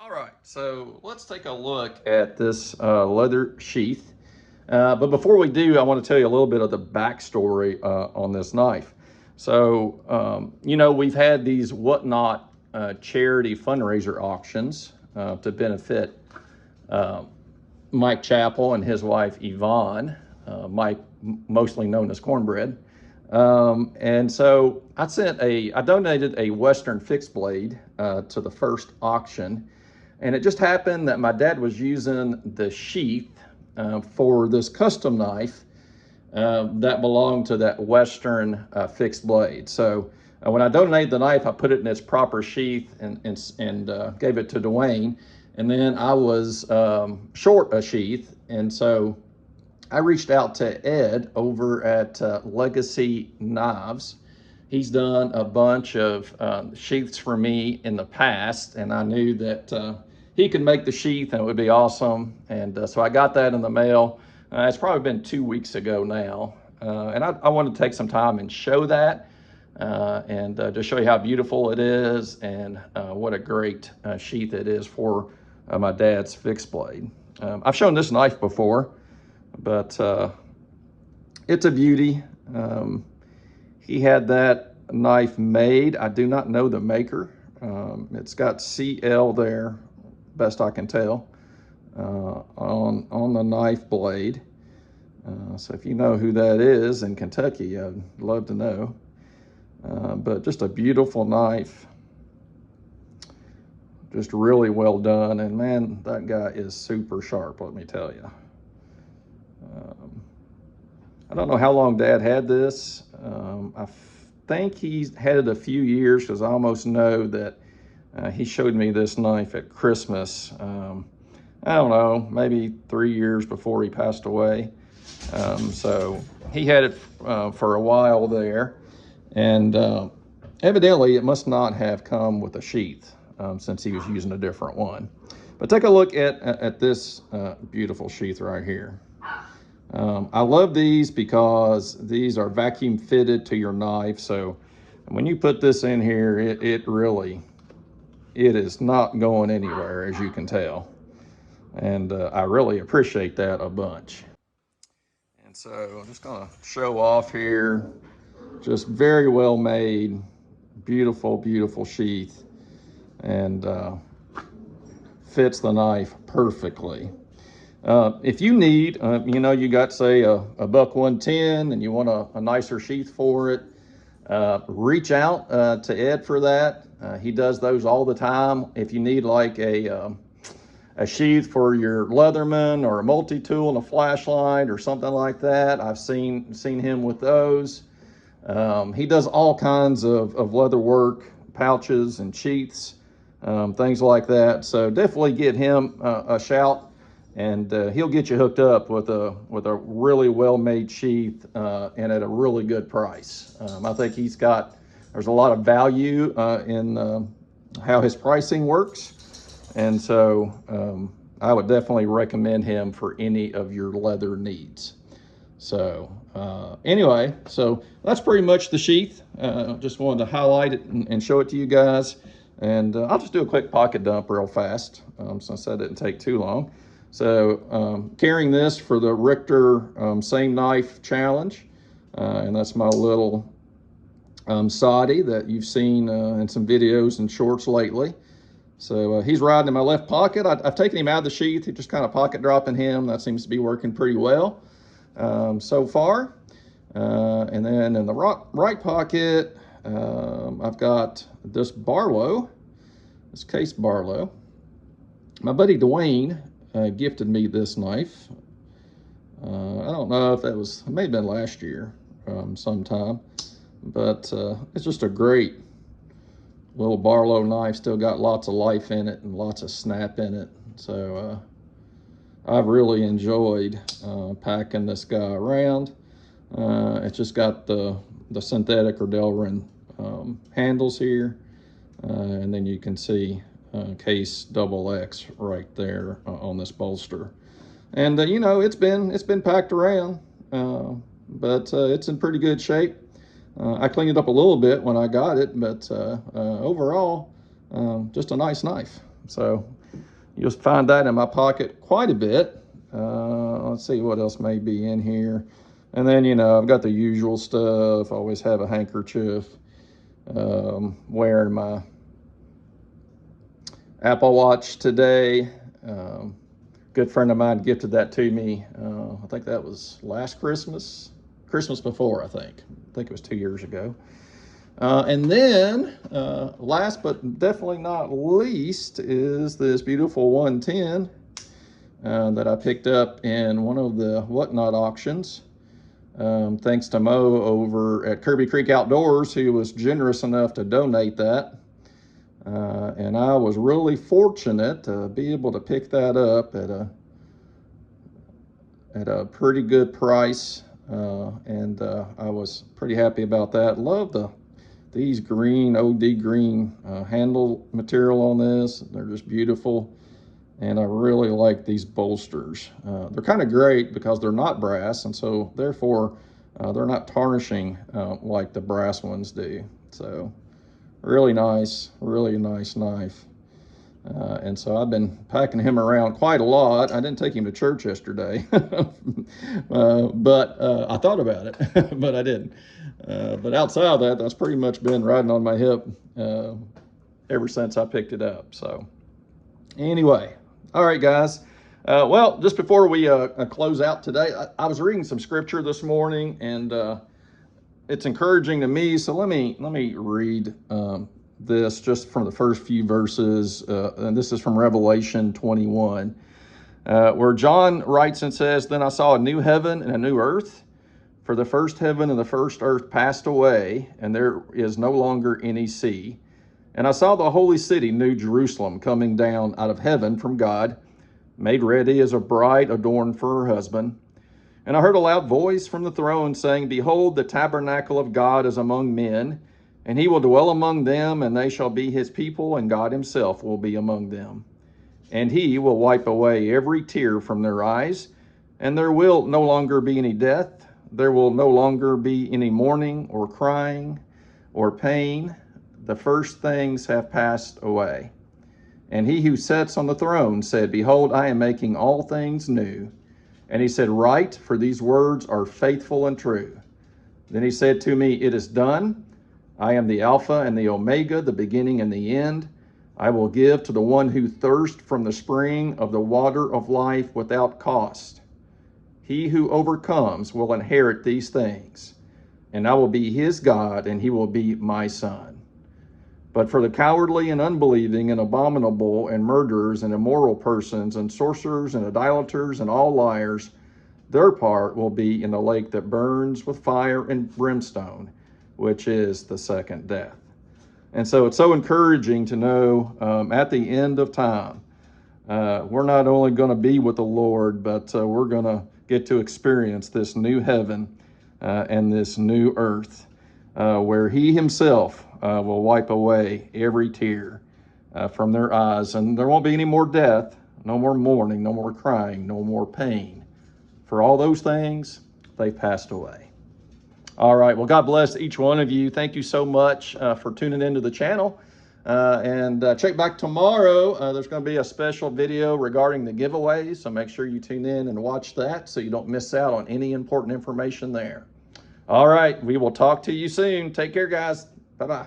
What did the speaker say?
All right, so let's take a look at this leather sheath. But before we do, I want to tell you a little bit of the backstory on this knife. So, we've had these Whatnot charity fundraiser auctions to benefit Mike Chappell and his wife Yvonne, Mike mostly known as Cornbread. And so I donated a Western fixed blade to the first auction. And it just happened that my dad was using the sheath for this custom knife that belonged to that Western fixed blade. So when I donated the knife, I put it in its proper sheath and gave it to Dwayne. And then I was short a sheath. And so I reached out to Ed over at Legacy Knives. He's done a bunch of sheaths for me in the past, and I knew that he could make the sheath and it would be awesome. And so I got that in the mail. It's probably been 2 weeks ago now. And I wanted to take some time and show that and just show you how beautiful it is and what a great sheath it is for my dad's fixed blade. I've shown this knife before, but it's a beauty. He had that knife made. I do not know the maker. It's got CL there, best I can tell, on the knife blade. So if you know who that is in Kentucky, I'd love to know. But just a beautiful knife. Just really well done. And man, that guy is super sharp, let me tell you. I don't know how long Dad had this. I think he's had it a few years because I almost know that he showed me this knife at Christmas. I don't know, maybe 3 years before he passed away. So he had it for a while there. And evidently it must not have come with a sheath since he was using a different one. But take a look at this beautiful sheath right here. I love these because these are vacuum fitted to your knife. So when you put this in here, it is not going anywhere, as you can tell. And I really appreciate that a bunch. And so I'm just gonna show off here. Just very well made, beautiful, beautiful sheath, and fits the knife perfectly. If you need, you got, say, a buck 110 and you want a nicer sheath for it, reach out to Ed for that. He does those all the time. If you need like a sheath for your Leatherman or a multi-tool and a flashlight or something like that, I've seen him with those. He does all kinds of leather work, pouches and sheaths, things like that. So definitely give him a shout, and he'll get you hooked up with a really well-made sheath and at a really good price. I think there's a lot of value in how his pricing works, and so I would definitely recommend him for any of your leather needs. So anyway, so that's pretty much the sheath. Just wanted to highlight it and show it to you guys. And I'll just do a quick pocket dump real fast since that didn't take too long. So carrying this for the Richter Same Knife Challenge. And that's my little Saudi that you've seen in some videos and shorts lately. So he's riding in my left pocket. I've taken him out of the sheath. Just kind of pocket dropping him. That seems to be working pretty well so far. And then in the right pocket, I've got this Barlow, this Case Barlow. My buddy Dwayne gifted me this knife. I don't know if it may have been last year sometime, but it's just a great little Barlow knife. Still got lots of life in it and lots of snap in it. So I've really enjoyed packing this guy around. It's just got the synthetic or Delrin handles here, and then you can see Case XX right there on this bolster. And it's been packed around, but it's in pretty good shape. I cleaned it up a little bit when I got it, but overall, just a nice knife. So You'll find that in my pocket quite a bit. Let's see what else may be in here. And then, you know, I've got the usual stuff. I always have a handkerchief, wearing my Apple Watch today. Good friend of mine gifted that to me. I think that was last Christmas before, I think it was 2 years ago. And then last but definitely not least is this beautiful 110 that I picked up in one of the Whatnot auctions. Thanks to Mo over at Kirby Creek Outdoors, who was generous enough to donate that. And I was really fortunate to be able to pick that up at a pretty good price. And I was pretty happy about that. Love these green, OD green handle material on this. They're just beautiful. And I really like these bolsters. They're kind of great because they're not brass, and so therefore they're not tarnishing like the brass ones do. So really nice knife. And so I've been packing him around quite a lot. I didn't take him to church yesterday, but I thought about it, but I didn't. But outside of that, that's pretty much been riding on my hip ever since I picked it up. So anyway, all right, guys. Well, just before we close out today, I was reading some scripture this morning, and it's encouraging to me. So let me read this just from the first few verses, and this is from Revelation 21, where John writes and says, "Then I saw a new heaven and a new earth, for the first heaven and the first earth passed away, and there is no longer any sea. And I saw the holy city, New Jerusalem, coming down out of heaven from God, made ready as a bride adorned for her husband. And I heard a loud voice from the throne saying, Behold, the tabernacle of God is among men, and he will dwell among them, and they shall be his people, and God himself will be among them. And he will wipe away every tear from their eyes, and there will no longer be any death. There will no longer be any mourning or crying or pain. The first things have passed away. And he who sits on the throne said, Behold, I am making all things new. And he said, Write, for these words are faithful and true. Then he said to me, It is done. I am the Alpha and the Omega, the beginning and the end. I will give to the one who thirsts from the spring of the water of life without cost. He who overcomes will inherit these things, and I will be his God, and he will be my son. But for the cowardly and unbelieving and abominable and murderers and immoral persons and sorcerers and idolaters and all liars, their part will be in the lake that burns with fire and brimstone, which is the second death." And so it's so encouraging to know at the end of time, we're not only going to be with the Lord, but we're going to get to experience this new heaven and this new earth where he himself will wipe away every tear from their eyes. And there won't be any more death, no more mourning, no more crying, no more pain. For all those things, they've passed away. All right, well, God bless each one of you. Thank you so much for tuning into the channel. And check back tomorrow. There's going to be a special video regarding the giveaways, so make sure you tune in and watch that so you don't miss out on any important information there. All right, we will talk to you soon. Take care, guys. Bye-bye.